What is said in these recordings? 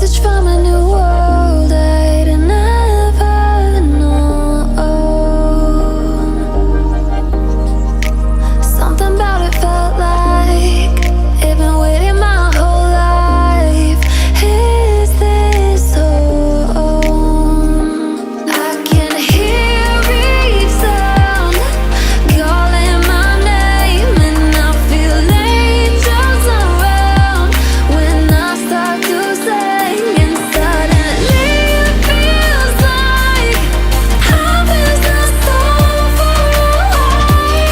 message from a new world I'd never known. Something about it felt like it'd been waiting my whole life. Is this home? I can hear each sound calling my name, and I feel angels around when I start to sing. And suddenly it feels like heaven's not so far away.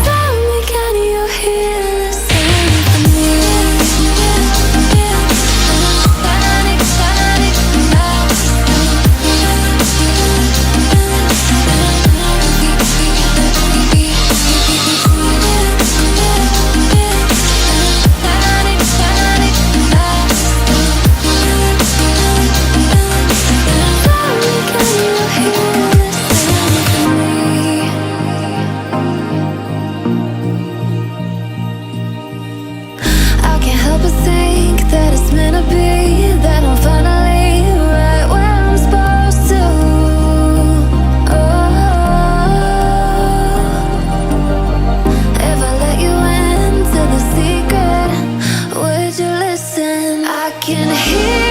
Tell me, can you hear the symphony? Panic, panic, I can't help but think that it's meant to be, that I'm finally right where I'm supposed to. If I let you into the secret, would you listen? I can hear